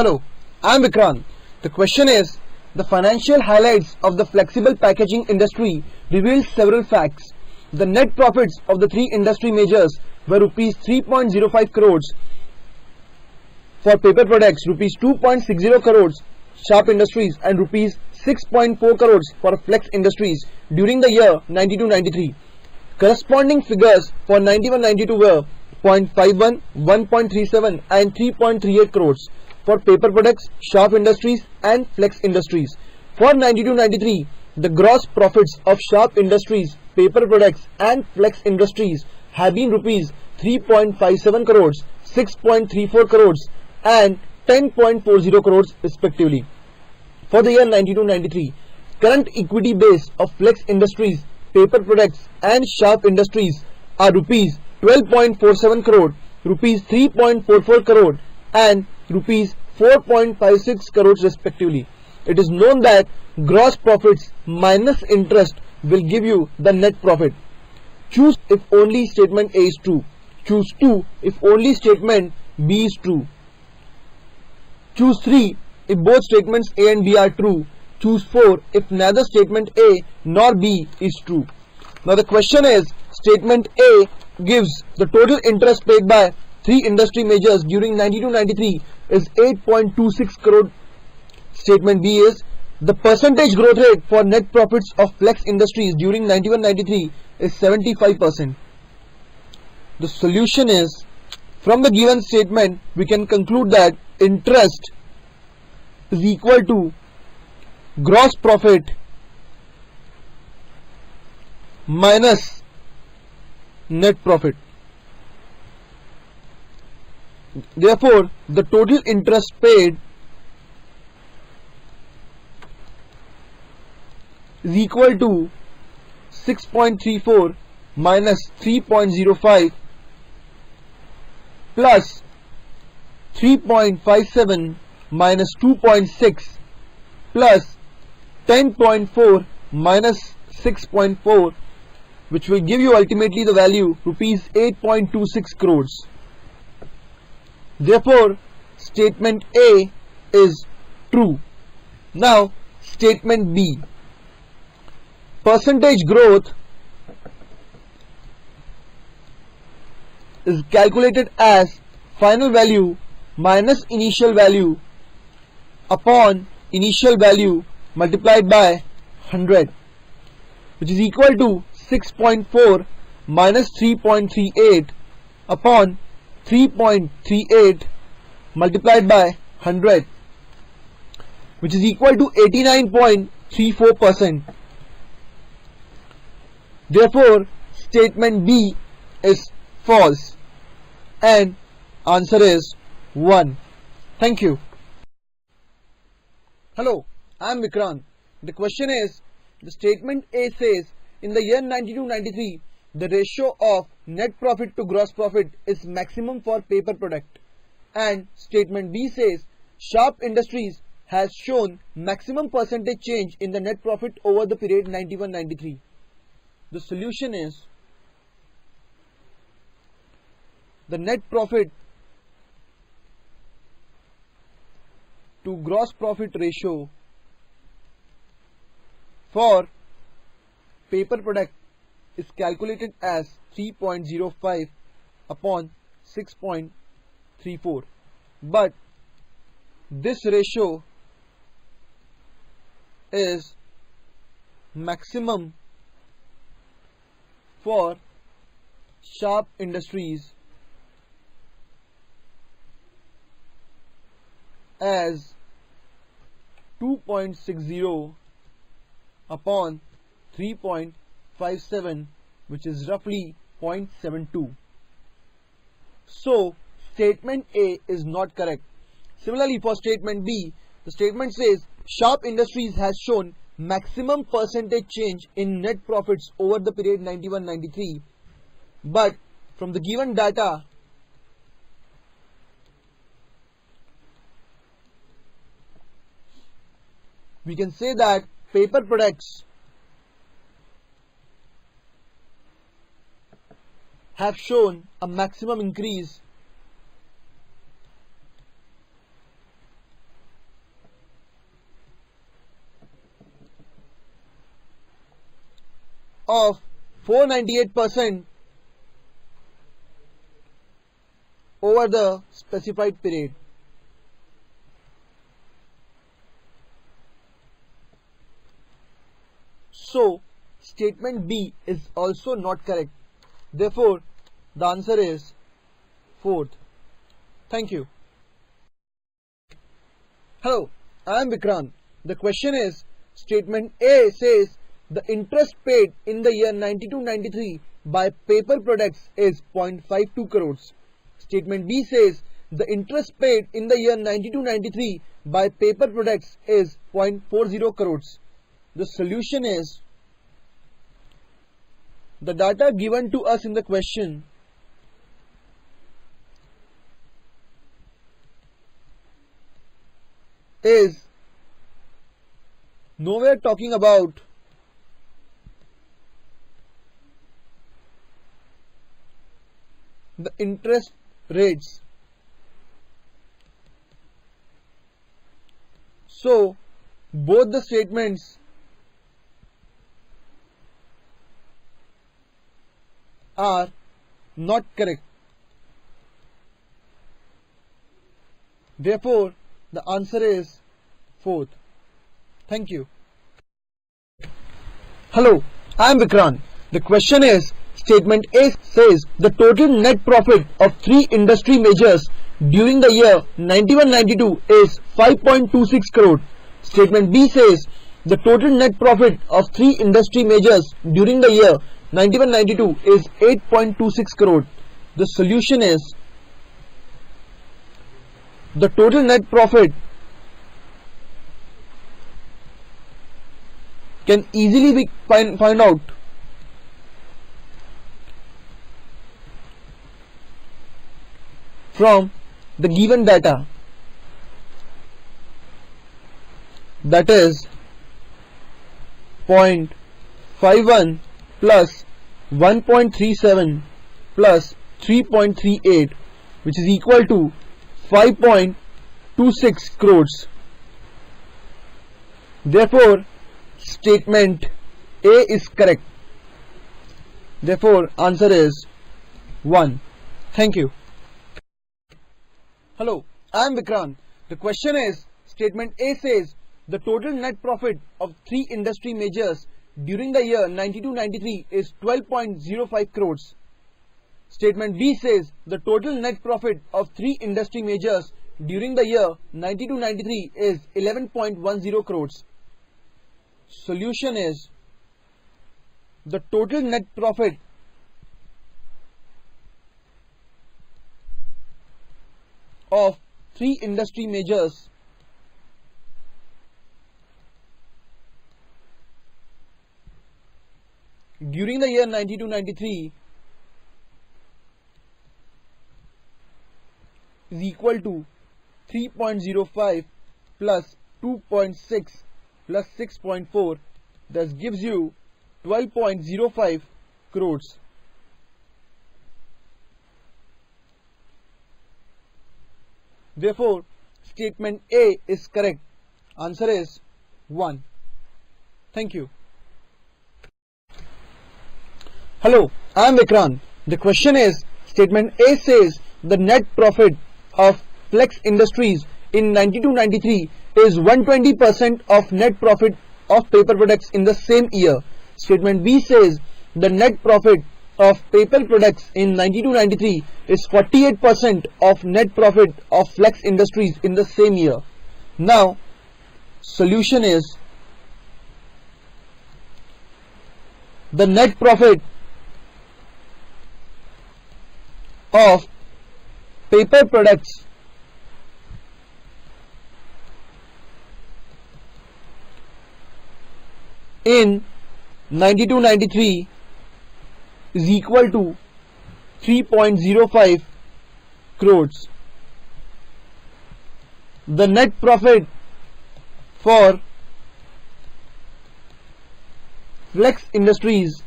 Hello, I am Vikrant. The question is, the financial highlights of the flexible packaging industry reveal several facts. The net profits of the three industry majors were rupees 3.05 crores for paper products, rupees 2.60 crores Sharp Industries and rupees 6.4 crores for Flex Industries during the year 92-93. Corresponding figures for 91-92 were 0.51, 1.37 and 3.38 crores for paper products, Sharp Industries and Flex Industries. For 92-93, the gross profits of Sharp Industries, paper products and Flex Industries have been rupees 3.57 crores, 6.34 crores and 10.40 crores respectively. For the year 92-93, current equity base of Flex Industries, paper products and Sharp Industries are rupees 12.47 crore, rupees 3.44 crore and rupees 4.56 crores respectively. It is known that gross profits minus interest will give you the net profit. Choose if only statement A is true. Choose 2 if only statement B is true. Choose 3 if both statements A and B are true. Choose 4 if neither statement A nor B is true. Now the question is, statement A gives the total interest paid by three industry majors during 92-93 is 8.26 crore. Statement B is the percentage growth rate for net profits of Flex Industries during 91-93 is 75%. The solution is, from the given statement we can conclude that interest is equal to gross profit minus net profit. Therefore, the total interest paid is equal to 6.34 minus 3.05 plus 3.57 minus 2.6 plus 10.4 minus 6.4, which will give you ultimately the value rupees 8.26 crores. Therefore, statement A is true. Now, statement B. Percentage growth is calculated as final value minus initial value upon initial value multiplied by 100, which is equal to 6.4 minus 3.38 upon 3.38 multiplied by 100, which is equal to 89.34%. Therefore, statement B is false and answer is 1. Thank you. Hello, I am Vikrant. The question is, the statement A says in the year 92-93 the ratio of net profit to gross profit is maximum for paper product, and statement B says Sharp Industries has shown maximum percentage change in the net profit over the period 91-93. The solution is, the net profit to gross profit ratio for paper product is calculated as 3.05 upon 6.34, but this ratio is maximum for Sharp Industries as 2.60 upon 3.57, which is roughly 0.72. So statement A is not correct. Similarly, for statement B, the statement says Sharp Industries has shown maximum percentage change in net profits over the period 91-93, but from the given data we can say that paper products have shown a maximum increase of 498% over the specified period. So, statement B is also not correct. Therefore, the answer is 4th. Thank you. Hello, I am Vikrant. The question is, statement A says the interest paid in the year 92-93 by paper products is 0.52 crores. Statement B says the interest paid in the year 92-93 by paper products is 0.40 crores. The solution is, the data given to us in the question is nowhere talking about the interest rates. So, both the statements are not correct. Therefore, the answer is 4th. Thank you. Hello, I am Vikrant. The question is, statement A says the total net profit of 3 industry majors during the year 91-92 is 5.26 crore. Statement B says the total net profit of 3 industry majors during the year 91-92 is 8.26 crore. The solution is, the total net profit can easily be find out from the given data, that is 0.51 plus 1.37 plus 3.38, which is equal to 5.26 crores. Therefore, statement A is correct. Therefore, answer is 1. Thank you. Hello, I am Vikrant. The question is, statement A says the total net profit of 3 industry majors during the year 92-93 is 12.05 crores. Statement B says the total net profit of 3 industry majors during the year 92-93 is 11.10 crores. Solution is, the total net profit of 3 industry majors during the year 92-93 is equal to 3.05 plus 2.6 plus 6.4, thus gives you 12.05 crores. Therefore, statement A is correct. Answer is 1. Thank you. Hello, I am Vikrant. The question is, statement A says the net profit of Flex Industries in 92-93 is 120% of net profit of paper products in the same year. Statement B says the net profit of paper products in 92-93 is 48% of net profit of Flex Industries in the same year. Now, solution is, the net profit of paper products in 92-93 is equal to 3.05 crores. The net profit for Flex Industries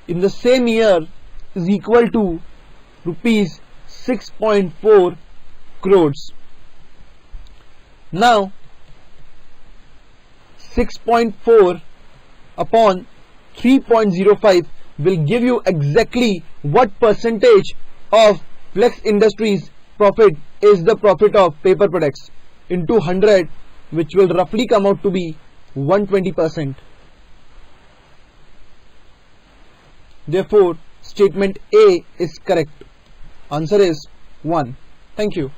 in the same year is equal to rupees 6.4 crores. Now, 6.4 upon 3.05 will give you exactly what percentage of Flex Industries profit is the profit of paper products into 100, which will roughly come out to be 120%. Therefore, statement A is correct. Answer is 1. Thank you.